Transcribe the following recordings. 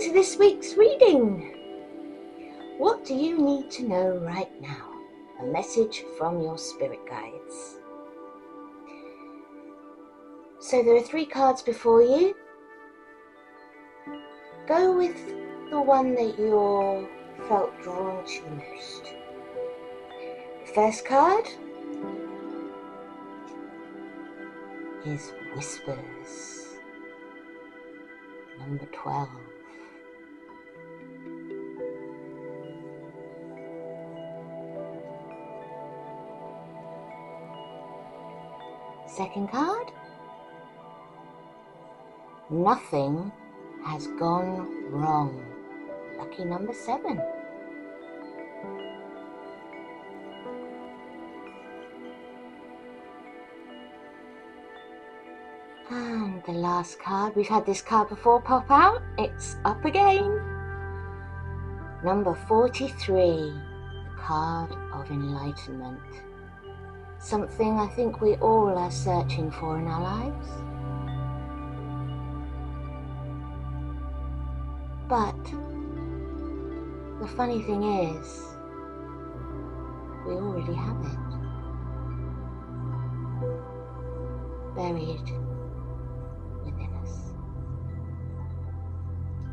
to this week's reading. What do you need to know right now? A message from your spirit guides. So there are 3 cards before you. Go with the one that you felt drawn to most. The first card is Whispers, number 12. Second card, Nothing has gone wrong, lucky number 7. And the last card, we've had this card before pop out, it's up again. Number 43, the card of enlightenment. Something I think we all are searching for in our lives. But the funny thing is, we already have it. Buried within us.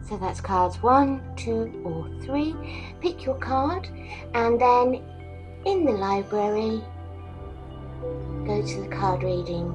So that's cards 1, 2, or 3. Pick your card and then in the library, go to the card reading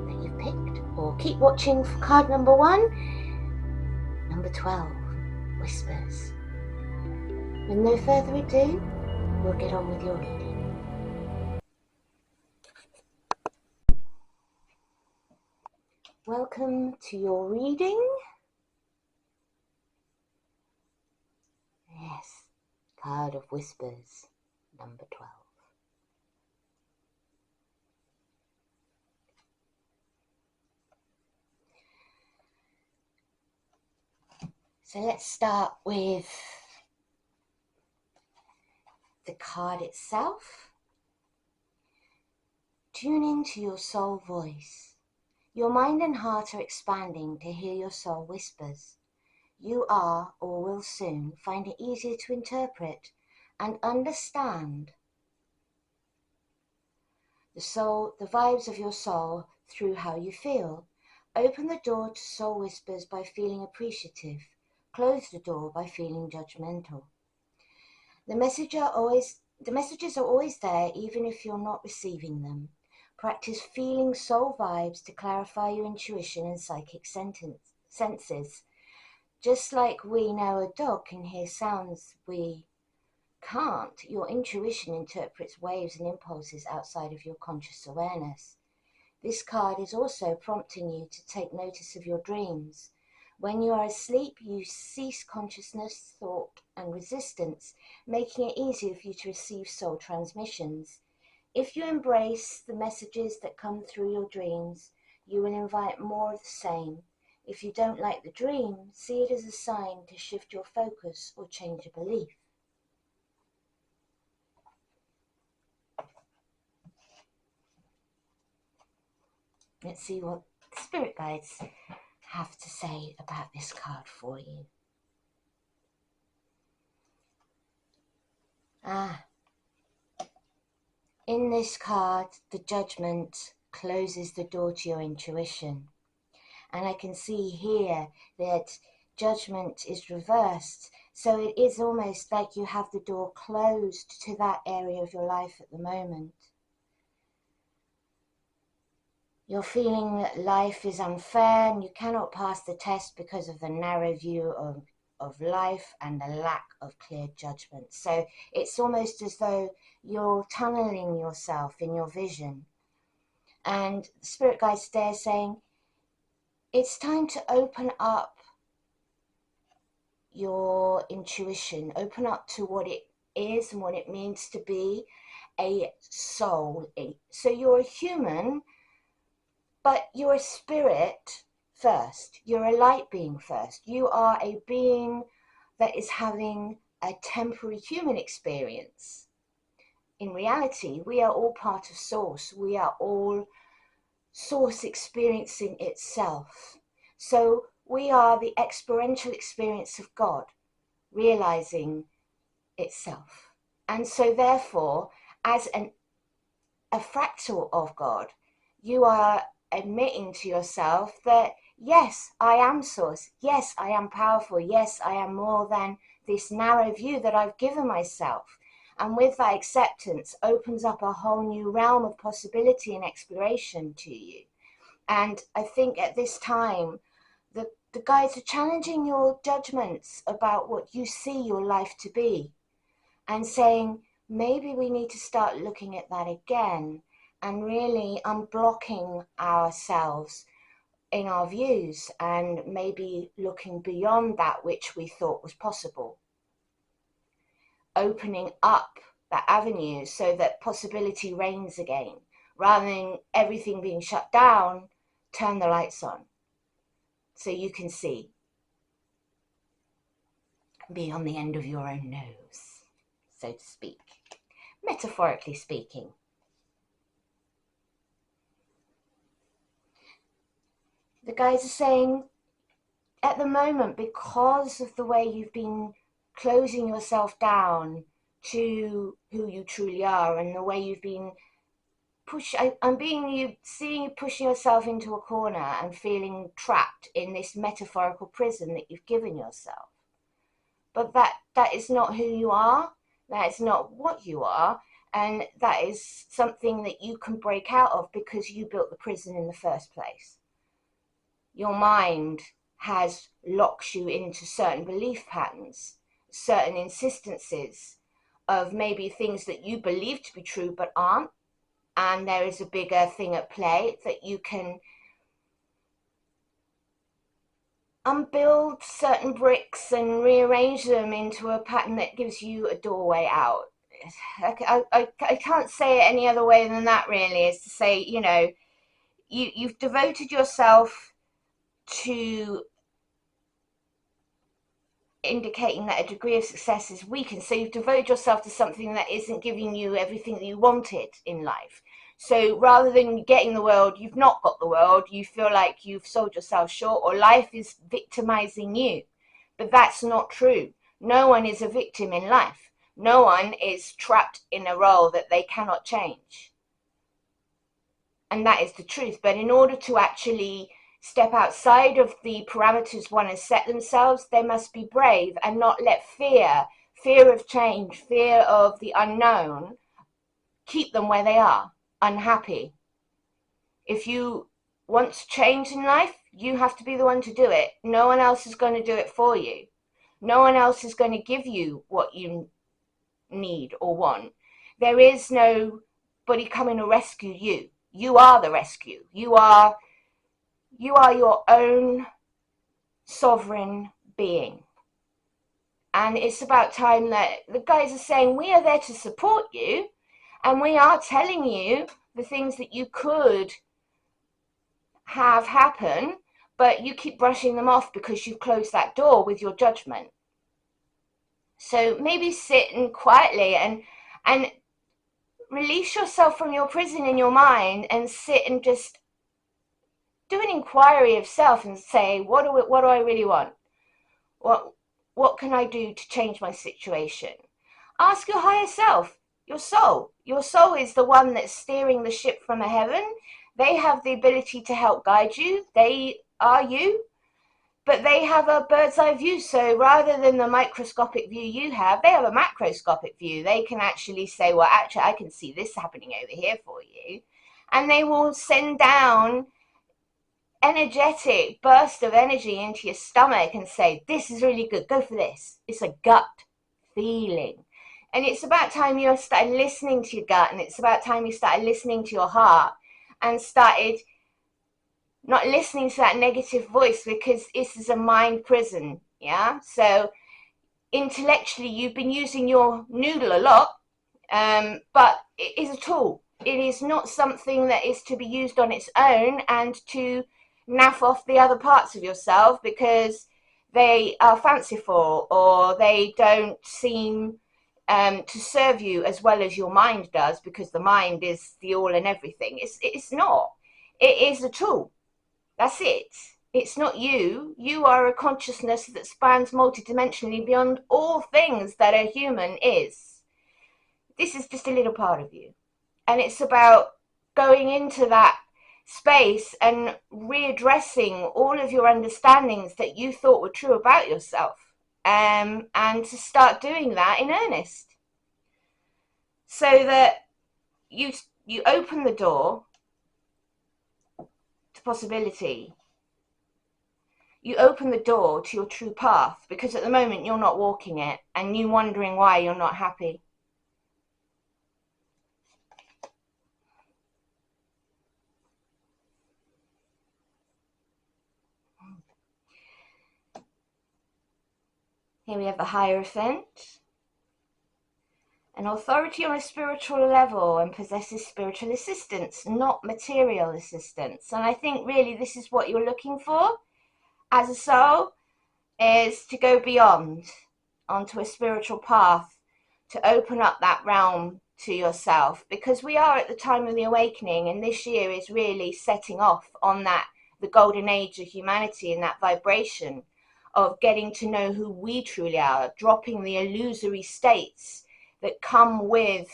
that you've picked, or keep watching for card number 1, number 12, Whispers. With no further ado, we'll get on with your reading. Welcome to your reading. Yes, card of Whispers, number 12. So let's start with the card itself. Tune into your soul voice. Your mind and heart are expanding to hear your soul whispers. You are, or will soon, find it easier to interpret and understand the vibes of your soul through how you feel. Open the door to soul whispers by feeling appreciative. Close the door by feeling judgmental. The messages are always there, even if you're not receiving them. Practice feeling soul vibes to clarify your intuition and psychic senses. Just like we know a dog can hear sounds we can't, your intuition interprets waves and impulses outside of your conscious awareness. This card is also prompting you to take notice of your dreams. When you are asleep, you cease consciousness, thought, and resistance, making it easier for you to receive soul transmissions. If you embrace the messages that come through your dreams, you will invite more of the same. If you don't like the dream, see it as a sign to shift your focus or change a belief. Let's see what the spirit guides have to say about this card for you. In this card, the Judgment closes the door to your intuition. And I can see here that Judgment is reversed. So it is almost like you have the door closed to that area of your life at the moment. You're feeling that life is unfair and you cannot pass the test because of the narrow view of life and the lack of clear judgment. So it's almost as though you're tunneling yourself in your vision. And the spirit guides there saying, it's time to open up your intuition, open up to what it is and what it means to be a soul. So you're a human, but you're a spirit first. You're a light being first. You are a being that is having a temporary human experience. In reality, we are all part of Source. We are all Source experiencing itself. So We are the experiential experience of God, realizing itself. And so therefore, as a fractal of God, you are admitting to yourself that, yes, I am source. Yes, I am powerful. Yes, I am more than this narrow view that I've given myself. And with that acceptance opens up a whole new realm of possibility and exploration to you. And I think at this time, the guides are challenging your judgments about what you see your life to be, and saying, maybe we need to start looking at that again and really unblocking ourselves in our views and maybe looking beyond that which we thought was possible. Opening up that avenue so that possibility reigns again. Rather than everything being shut down, turn the lights on so you can see beyond the end of your own nose, so to speak, metaphorically speaking. The guys are saying, at the moment, because of the way you've been closing yourself down to who you truly are, and the way you've been seeing you pushing yourself into a corner and feeling trapped in this metaphorical prison that you've given yourself. But that is not who you are. That is not what you are. And that is something that you can break out of because you built the prison in the first place. Your mind has locked you into certain belief patterns, certain insistences of maybe things that you believe to be true but aren't. And there is a bigger thing at play that you can unbuild certain bricks and rearrange them into a pattern that gives you a doorway out. I can't say it any other way than that, really, is to say, you've devoted yourself to indicating that a degree of success is weakened. So you've devoted yourself to something that isn't giving you everything that you wanted in life. So rather than getting the world, you've not got the world. You feel like you've sold yourself short, or life is victimizing you. But that's not true. No one is a victim in life. No one is trapped in a role that they cannot change. And that is the truth. But in order to actually step outside of the parameters one has set themselves, they must be brave and not let fear of change, fear of the unknown, keep them where they are, unhappy. If you want to change in life, you have to be the one to do it. No one else is going to do it for you. No one else is going to give you what you need or want. There is nobody coming to rescue you. You are the rescue. You are your own sovereign being. And it's about time that the guys are saying, we are there to support you, and we are telling you the things that you could have happen, but you keep brushing them off because you've closed that door with your judgment. So maybe sit and quietly and release yourself from your prison in your mind and sit and just do an inquiry of self and say, what do I really want? What can I do to change my situation? Ask your higher self, your soul. Your soul is the one that's steering the ship from a heaven. They have the ability to help guide you. They are you, but they have a bird's eye view. So rather than the microscopic view you have, they have a macroscopic view. They can actually say, well, actually, I can see this happening over here for you. And they will send down energetic burst of energy into your stomach and say, this is really good, go for this. It's a gut feeling. And it's about time you started listening to your gut, and it's about time you started listening to your heart and started not listening to that negative voice, because this is a mind prison. Yeah, so intellectually you've been using your noodle a lot, but it is a tool. It is not something that is to be used on its own and to naff off the other parts of yourself because they are fanciful or they don't seem to serve you as well as your mind does, because the mind is the all and everything. It's not. It is a tool. That's it. It's not you. You are a consciousness that spans multidimensionally beyond all things that a human is. This is just a little part of you. And it's about going into that space and readdressing all of your understandings that you thought were true about yourself, and to start doing that in earnest, so that you open the door to possibility. You open the door to your true path, because at the moment you're not walking it and you're wondering why you're not happy. Here we have the Hierophant, an authority on a spiritual level, and possesses spiritual assistance, not material assistance. And I think really this is what you're looking for as a soul, is to go beyond onto a spiritual path, to open up that realm to yourself, because we are at the time of the awakening, and this year is really setting off on that, the golden age of humanity, and that vibration of getting to know who we truly are, dropping the illusory states that come with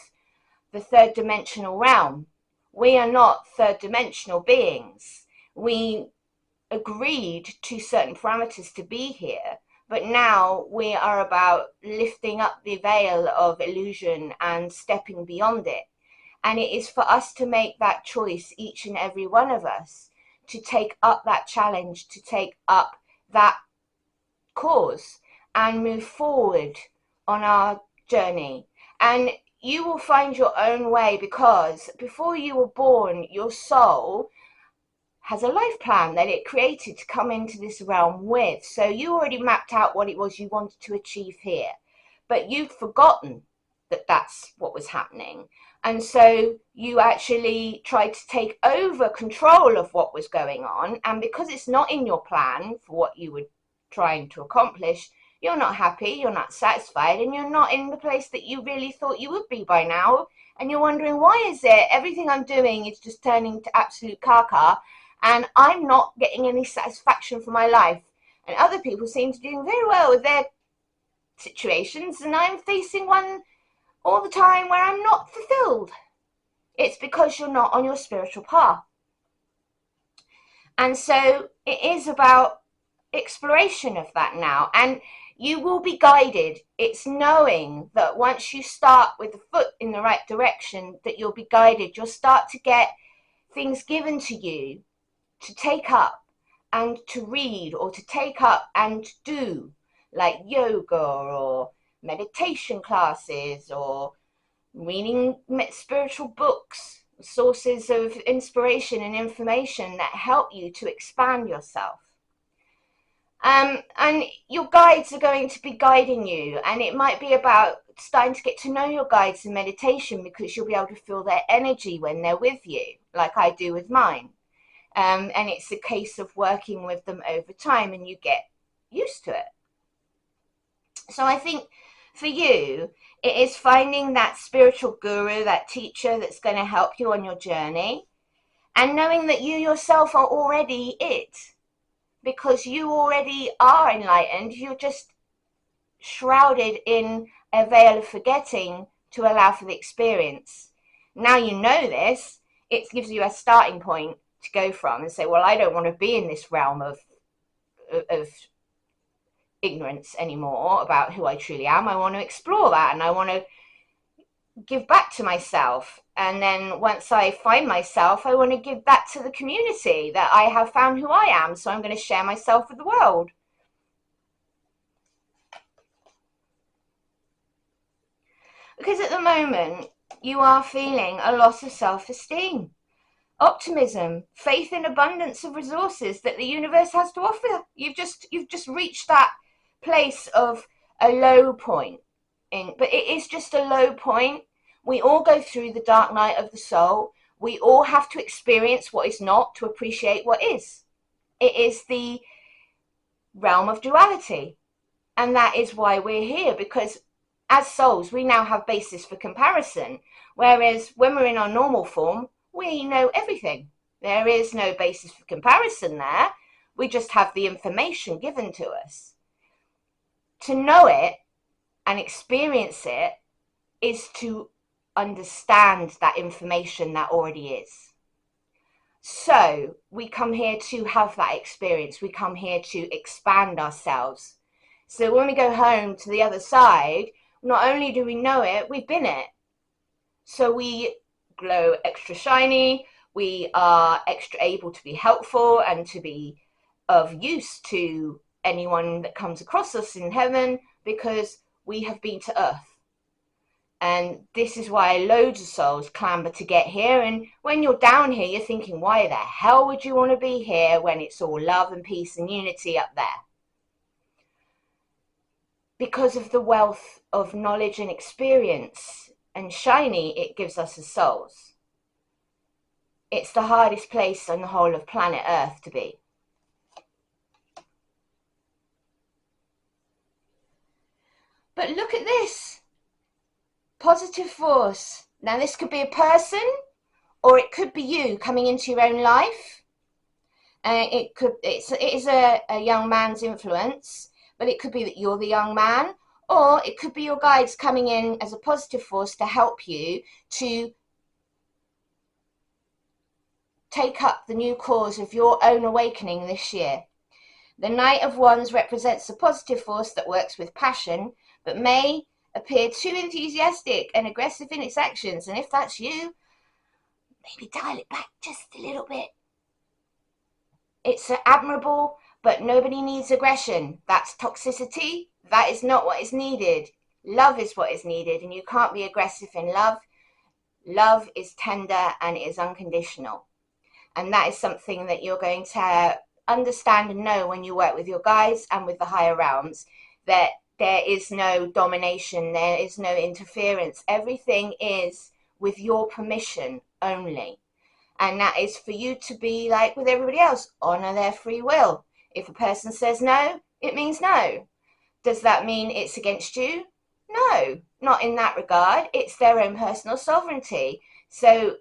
the third dimensional realm. We are not third dimensional beings. We agreed to certain parameters to be here, but now we are about lifting up the veil of illusion and stepping beyond it. And it is for us to make that choice, each and every one of us, to take up that challenge, to take up that cause and move forward on our journey. And you will find your own way, because before you were born, your soul has a life plan that it created to come into this realm with. So you already mapped out what it was you wanted to achieve here, but you'd forgotten that that's what was happening. And so you actually tried to take over control of what was going on. And because it's not in your plan for what you were trying to accomplish, you're not happy, you're not satisfied, and you're not in the place that you really thought you would be by now. And you're wondering, why is it everything I'm doing is just turning to absolute caca, and I'm not getting any satisfaction for my life? And other people seem to be doing very well with their situations, and I'm facing one all the time where I'm not fulfilled. It's because you're not on your spiritual path. And so it is about exploration of that now, and you will be guided. It's knowing that once you start with the foot in the right direction, that you'll be guided. You'll start to get things given to you to take up and to read, or to take up and do, like yoga or meditation classes, or reading spiritual books, sources of inspiration and information that help you to expand yourself. And your guides are going to be guiding you, and it might be about starting to get to know your guides in meditation, because you'll be able to feel their energy when they're with you, like I do with mine. And it's a case of working with them over time, and you get used to it. So I think for you, it is finding that spiritual guru, that teacher that's going to help you on your journey, and knowing that you yourself are already it, because you already are enlightened. You're just shrouded in a veil of forgetting to allow for the experience. Now you know this, it gives you a starting point to go from and say, well, I don't want to be in this realm of ignorance anymore about who I truly am. I want to explore that, and I want to give back to myself. And then once I find myself, I want to give that to the community, that I have found who I am. So I'm going to share myself with the world. Because at the moment, you are feeling a loss of self-esteem, optimism, faith in abundance of resources that the universe has to offer. You've just reached that place of a low point. But it is just a low point. We all go through the dark night of the soul. We all have to experience what is not to appreciate what is. It is the realm of duality. And that is why we're here, because as souls, we now have basis for comparison. Whereas when we're in our normal form, we know everything. There is no basis for comparison there. We just have the information given to us. To know it and experience it is to understand that information that already is. So we come here to have that experience. We come here to expand ourselves. So when we go home to the other side, not only do we know it, we've been it. So we glow extra shiny. We are extra able to be helpful and to be of use to anyone that comes across us in heaven, because we have been to earth. And this is why loads of souls clamber to get here. And when you're down here, you're thinking, why the hell would you want to be here when it's all love and peace and unity up there? Because of the wealth of knowledge and experience and shiny it gives us as souls. It's the hardest place on the whole of planet Earth to be. But look at this. Positive force. Now this could be a person, or it could be you coming into your own life. It is a young man's influence, but it could be that you're the young man, or it could be your guides coming in as a positive force to help you to take up the new cause of your own awakening this year. The Knight of Wands represents a positive force that works with passion, but may appear too enthusiastic and aggressive in its actions. And if that's you, maybe dial it back just a little bit. It's admirable, but nobody needs aggression. That's toxicity. That is not what is needed. Love is what is needed, and you can't be aggressive in love. Love is tender and it is unconditional. And that is something that you're going to understand and know when you work with your guides and with the higher realms, that there is no domination, there is no interference. Everything is with your permission only. And that is for you to be like with everybody else, honor their free will. If a person says no, it means no. Does that mean it's against you? No, not in that regard. It's their own personal sovereignty. So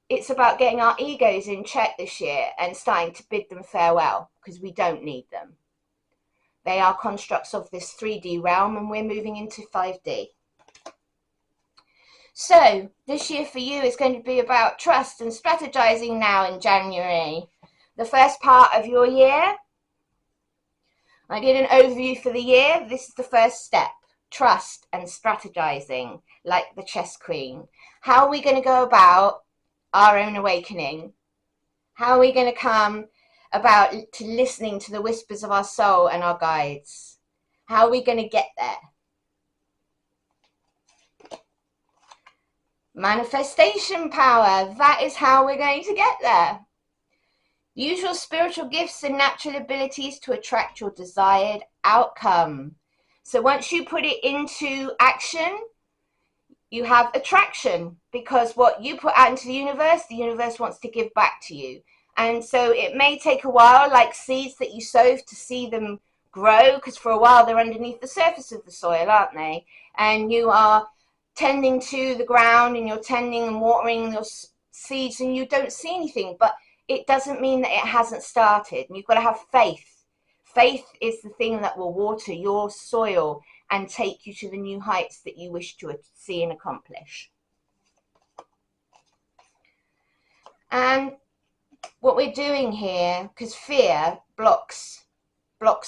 it's about getting our egos in check this year and starting to bid them farewell, because we don't need them. They are constructs of this 3D realm, and we're moving into 5D. So this year for you is going to be about trust and strategizing now in January. The first part of your year, I did an overview for the year. This is the first step, trust and strategizing, like the chess queen. How are we going to go about our own awakening? How are we going to come about to listening to the whispers of our soul and our guides? How are we going to get there? Manifestation power, that is how we're going to get there. Use your spiritual gifts and natural abilities to attract your desired outcome. So once you put it into action, you have attraction, because what you put out into the universe wants to give back to you. And so it may take a while, like seeds that you sow, to see them grow, because for a while they're underneath the surface of the soil, aren't they? And you are tending to the ground, and you're tending and watering your seeds, and you don't see anything, but it doesn't mean that it hasn't started. And you've got to have faith. Faith is the thing that will water your soil and take you to the new heights that you wish to see and accomplish. And what we're doing here, because fear blocks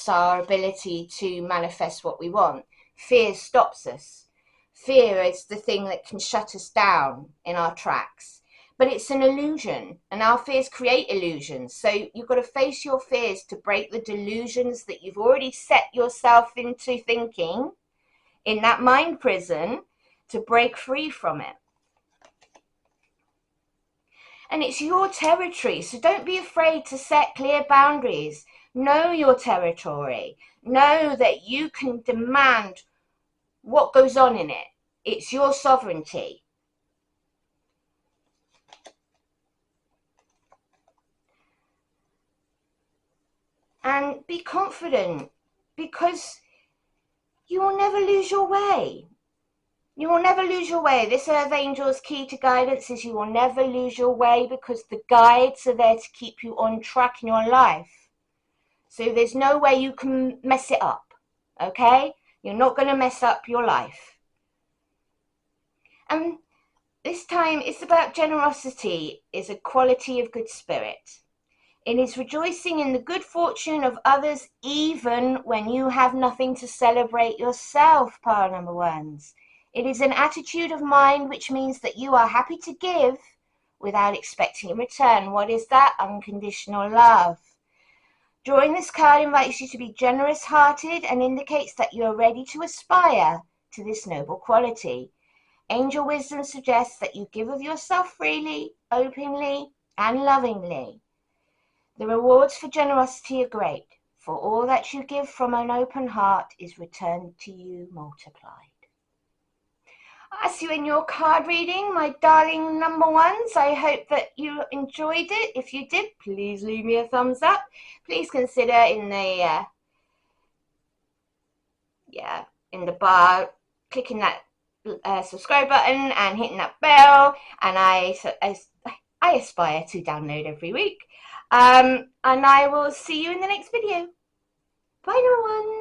our ability to manifest what we want. Fear stops us. Fear is the thing that can shut us down in our tracks. But it's an illusion, and our fears create illusions. So you've got to face your fears to break the delusions that you've already set yourself into thinking in that mind prison, to break free from it. And it's your territory, so don't be afraid to set clear boundaries. Know your territory. Know that you can demand what goes on in it. It's your sovereignty. And be confident, because you will never lose your way. You will never lose your way. This Earth Angel's key to guidance is you will never lose your way, because the guides are there to keep you on track in your life. So there's no way you can mess it up, okay? You're not going to mess up your life. And this time it's about generosity is a quality of good spirit. It is rejoicing in the good fortune of others even when you have nothing to celebrate yourself, pile number ones. It is an attitude of mind which means that you are happy to give without expecting in return. What is that? Unconditional love. Drawing this card invites you to be generous-hearted and indicates that you are ready to aspire to this noble quality. Angel wisdom suggests that you give of yourself freely, openly, and lovingly. The rewards for generosity are great, for all that you give from an open heart is returned to you multiplied. I'll see you in your card reading, my darling number ones. I hope that you enjoyed it. If you did, please leave me a thumbs up. Please consider in the bar clicking that subscribe button and hitting that bell. And I aspire to download every week. And I will see you in the next video. Bye, number one.